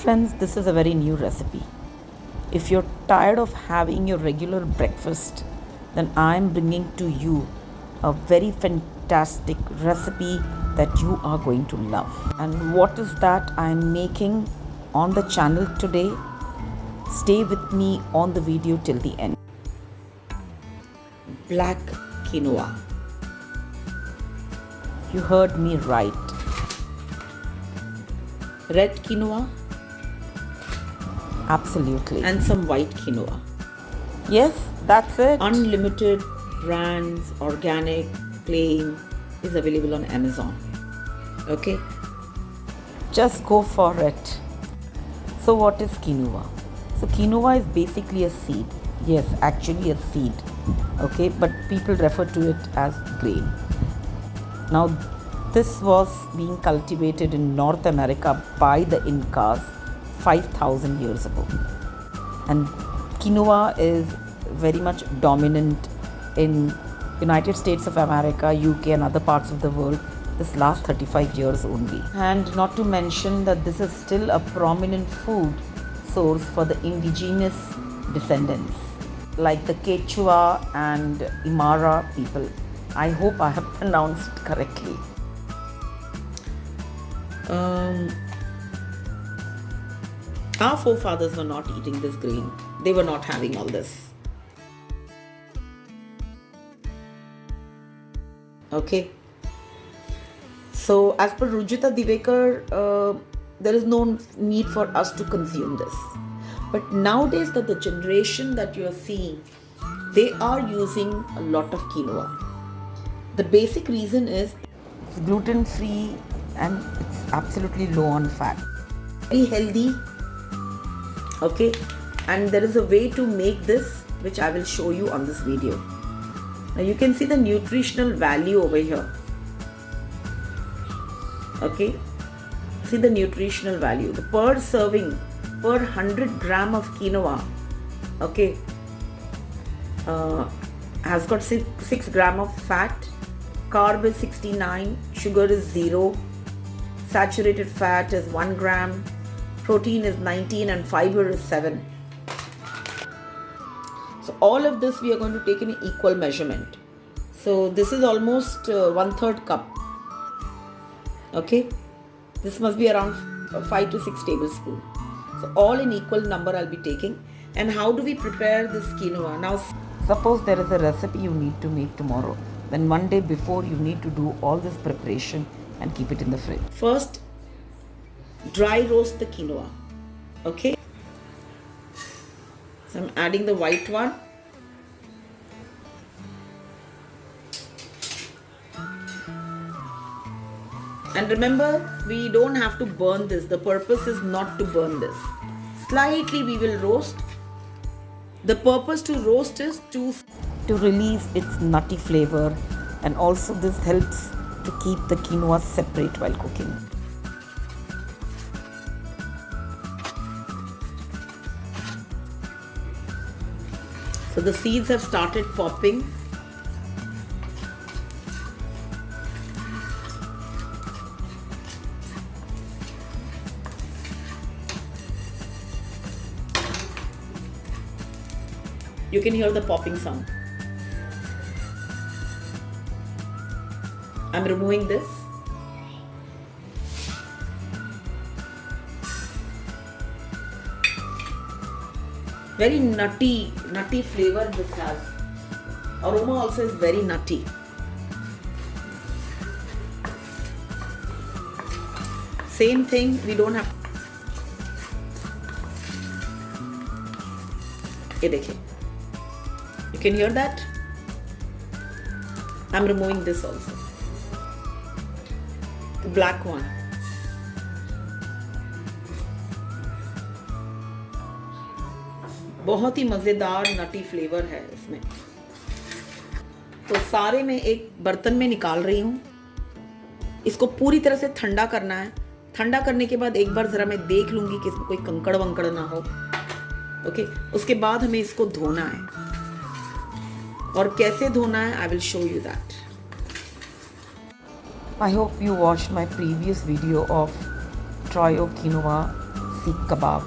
Friends, this is a very new recipe. If you're tired of having your regular breakfast, then I'm bringing to you a very fantastic recipe that you are going to love. And what is that I'm making on the channel today? Stay with me on the video till the end. Black quinoa. You heard me right. Red quinoa? Absolutely. And some white quinoa. Yes, that's it. Unlimited brands, organic, plain, is available on Amazon. Okay? Just go for it. So what is quinoa? So quinoa is basically a seed. Yes, actually a seed. Okay, but people refer to it as grain. Now, this was being cultivated in North America by the Incas 5,000 years ago. And quinoa is very much dominant in United States of America, UK and other parts of the world this last 35 years only. And not to mention that this is still a prominent food source for the indigenous descendants like the Quechua and Aymara people. I hope I have pronounced it correctly. Our forefathers were not eating this grain. They were not having all this. Okay. So as per Rujita Divekar, there is no need for us to consume this. But nowadays that the generation that you are seeing, they are using a lot of quinoa. The basic reason is it's gluten free and it's absolutely low on fat. Very healthy. Okay, and there is a way to make this which I will show you on this video. Now you can see the nutritional value over here. Okay, see the nutritional value. The per serving, per 100 gram of quinoa, okay, has got 6 gram of fat, carb is 69, sugar is 0, saturated fat is 1 gram, protein is 19 and fiber is 7. So all of this we are going to take in an equal measurement. So this is almost 1/3 cup. Okay, this must be around 5 to 6 tablespoons. So all in equal number I'll be taking. And how do we prepare this quinoa? Now suppose there is a recipe you need to make tomorrow. Then one day before you need to do all this preparation and keep it in the fridge. First, dry roast the quinoa. Okay. So I'm adding the white one. And remember, we don't have to burn this. The purpose is not to burn this. Slightly we will roast. The purpose to roast is to release its nutty flavor, and also this helps to keep the quinoa separate while cooking. So the seeds have started popping. You can hear the popping sound. I'm removing this. Very nutty flavor this has. Aroma also is very nutty. Same thing, we don't have. ये देखिए. You can hear that? I'm removing this also. The black one. बहुत ही मज़ेदार नटी flavour है इसमें. तो सारे मैं एक बर्तन में निकाल रही हूँ. इसको पूरी तरह से ठंडा करना है. ठंडा करने के बाद एक बार ज़रा मैं देख लूँगी कि इसमें कोई कंकड़ वंकड़ ना हो. ओके, उसके बाद हमें इसको धोना है. और कैसे धोना है, I will show you that. I hope you watched my previous video of trio quinoa seekh kebab.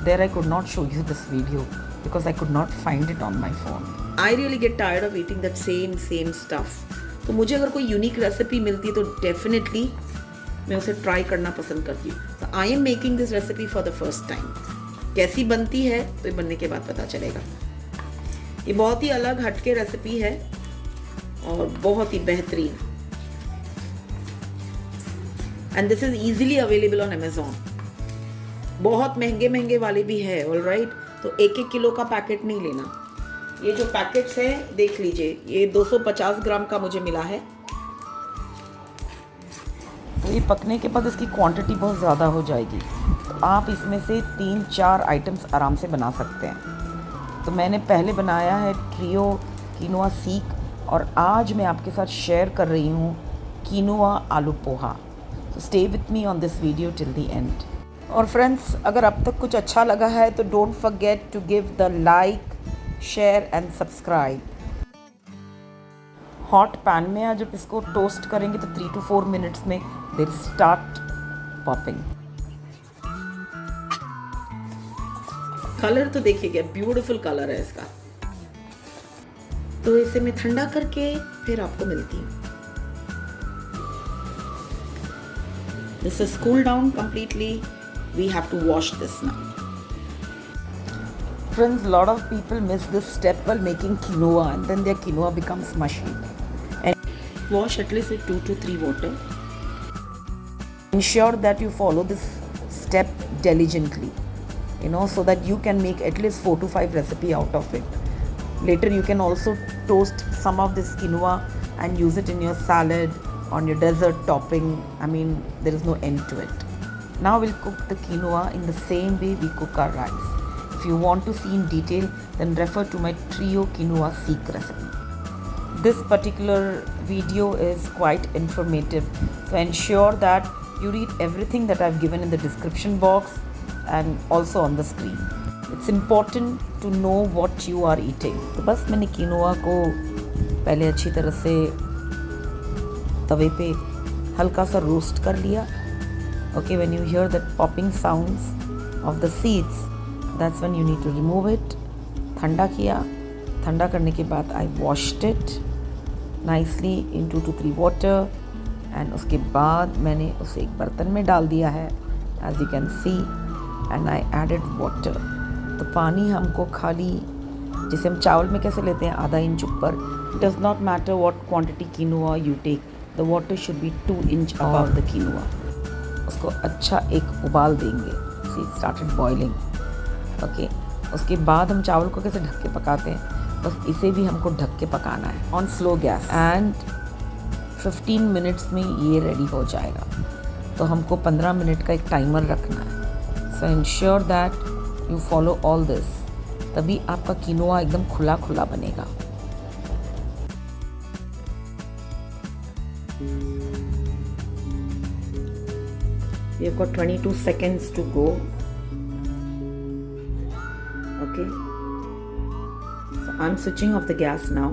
There I could not show you this video because I could not find it on my phone. I really get tired of eating that same stuff. तो मुझे अगर कोई unique recipe मिलती है तो definitely मैं उसे try करना पसंद करती हूँ. So I am making this recipe for the first time. कैसी बनती है तो ये बनने के बाद पता चलेगा. ये बहुत ही अलग हटके रेसिपी है और बहुत ही बेहतरीन. And this is easily available on Amazon. बहुत महंगे वाले भी है. ऑल राइट, तो 1-1 किलो का पैकेट नहीं लेना. ये जो पैकेट्स हैं देख लीजिए, ये 250 ग्राम का मुझे मिला है. तो ये पकने के बाद इसकी क्वांटिटी बहुत ज़्यादा हो जाएगी. तो आप इसमें से 3-4 आइटम्स आराम से बना सकते हैं. तो मैंने पहले बनाया है ट्रियो कीनोआ सीख और आज मैं आपके साथ शेयर कर रही हूँ कीनोआ आलू poha. So stay with me on this video till the end. और फ्रेंड्स, अगर अब तक कुछ अच्छा लगा है तो don't forget to give the like, share and subscribe. Hot pan में आज जब इसको टोस्ट करेंगे तो 3 to 4 मिनट्स में दे स्टार्ट पॉपिंग. कलर तो देखिएगा, ब्यूटीफुल कलर है इसका. तो इसे मैं ठंडा करके फिर आपको मिलती हूँ. This is cooled down completely. We have to wash this now. Friends, a lot of people miss this step while making quinoa and then their quinoa becomes mushy. And wash at least with 2 to 3 water. Ensure that you follow this step diligently, so that you can make at least 4 to 5 recipe out of it. Later you can also toast some of this quinoa and use it in your salad, on your dessert topping. I mean, there is no end to it. Now we'll cook the quinoa in the same way we cook our rice. If you want to see in detail, then refer to my trio quinoa seek recipe. This particular video is quite informative, so ensure that you read everything that I've given in the description box and also on the screen. It's important to know what you are eating. तो बस मैंने quinoa को पहले अच्छी तरह से तवे पे हल्का सा रोस्ट कर लिया. Okay, when you hear that popping sounds of the seeds, that's when you need to remove it. ठंडा किया. ठंडा करने के बाद I washed it nicely in 2 to 3 water and उसके बाद मैंने उसे एक बर्तन में डाल दिया है, as you can see, and I added water. तो पानी हमको खाली जैसे हम चावल में कैसे लेते हैं, आधा इंच ऊपर. It does not matter what quantity quinoa you take, the water should be 2 inch above the quinoa. उसको अच्छा एक उबाल देंगे. सी स्टार्टेड बॉइलिंग. ओके, उसके बाद हम चावल को कैसे ढक के पकाते हैं, बस इसे भी हमको ढक के पकाना है on slow gas. And 15 minutes में ये रेडी हो जाएगा. तो हमको 15 मिनट का एक टाइमर रखना है. सो ensure that you follow all this, तभी आपका कीनोआ एकदम खुला खुला बनेगा. We've got 22 seconds to go. Okay, so I'm switching off the gas now.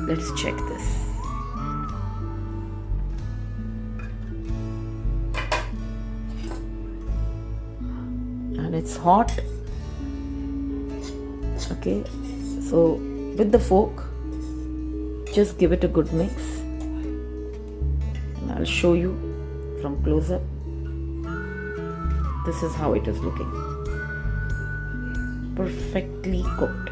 Let's check this. And it's hot. Okay, so with the fork just give it a good mix and I'll show you from close up. This is how it is looking. Perfectly cooked.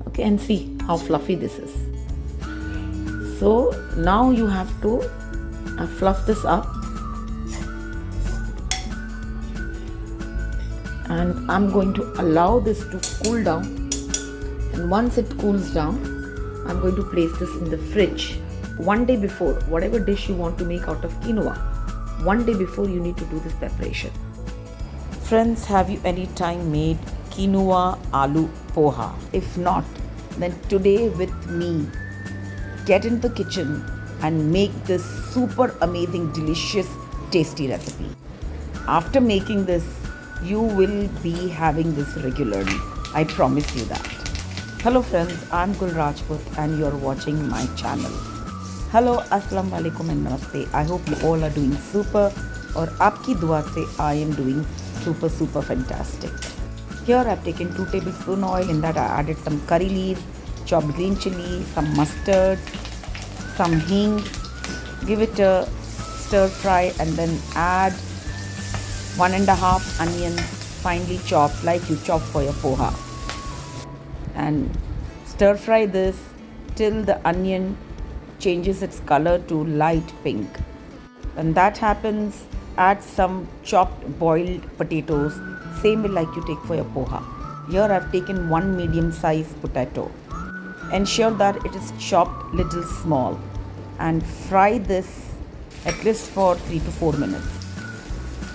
Okay, and see how fluffy this is. So now you have to fluff this up. And I'm going to allow this to cool down, and once it cools down I'm going to place this in the fridge. One day before, whatever dish you want to make out of quinoa, one day before you need to do this preparation. Friends, have you any time made Quinoa Aloo Poha? If not, then today with me, get into the kitchen and make this super amazing, delicious, tasty recipe. After making this, You will be having this regularly. I promise you that. Hello friends, I'm Gul Rajput and you're watching my channel. Hello, Assalamu alaikum and namaste. I hope you all are doing super और आपकी दुआ से I am doing super fantastic. Here I've taken 2 tablespoon oil. In that I added some curry leaves, chopped green chili, some mustard, some hing. Give it a stir fry and then add 1.5 onions finely chopped like you chop for your poha. And stir fry this till the onion changes its color to light pink. When that happens, add some chopped boiled potatoes, same way like you take for your poha. Here I've taken 1 medium sized potato. Ensure that it is chopped little small and fry this at least for 3 to 4 minutes.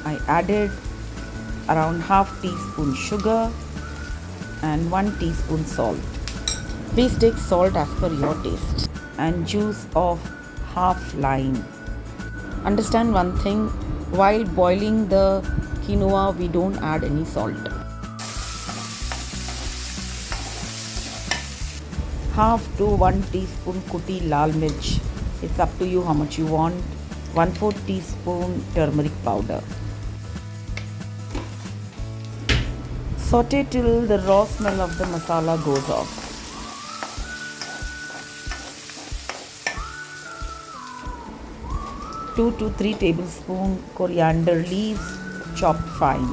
I added around half teaspoon sugar and 1 teaspoon salt. Please take salt as per your taste. And juice of half lime. Understand one thing, while boiling the quinoa we don't add any salt. Half to 1 teaspoon kutti lal mirch. It's up to you how much you want. 1/4 teaspoon turmeric powder. Saute till the raw smell of the masala goes off. 2 to 3 tablespoon coriander leaves chopped fine.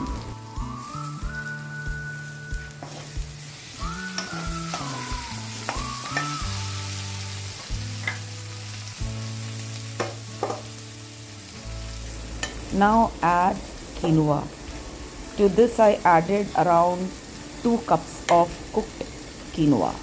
Now add quinoa. To this I added around 2 cups of cooked quinoa.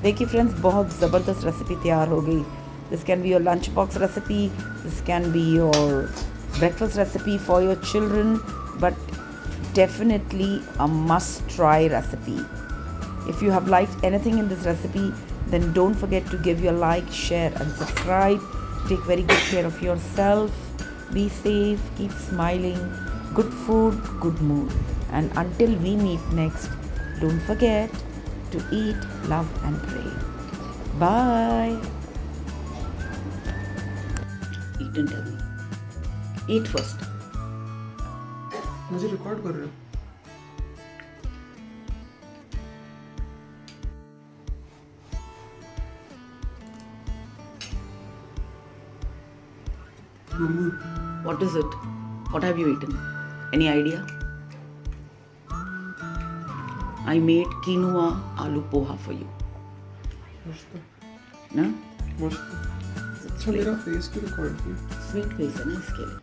देखिए friends, बहुत ज़बरदस्त recipe तैयार हो गई. This can be your lunch box recipe, this can be your breakfast recipe for your children, but definitely a must try recipe. If you have liked anything in this recipe, then don't forget to give your like, share and subscribe. Take very good care of yourself. Be safe, keep smiling. Good food, good mood. And until we meet next, don't forget to eat, love and pray. Bye. Eat and tell me. Eat first. मुझे record कर रहे हो? What is it? What have you eaten? Any idea? I made Quinoa Aloo Poha for you. मस्त. No? मस्त. अच्छा मेरा face क्यों record किया? Sweet face है ना इसके लिए.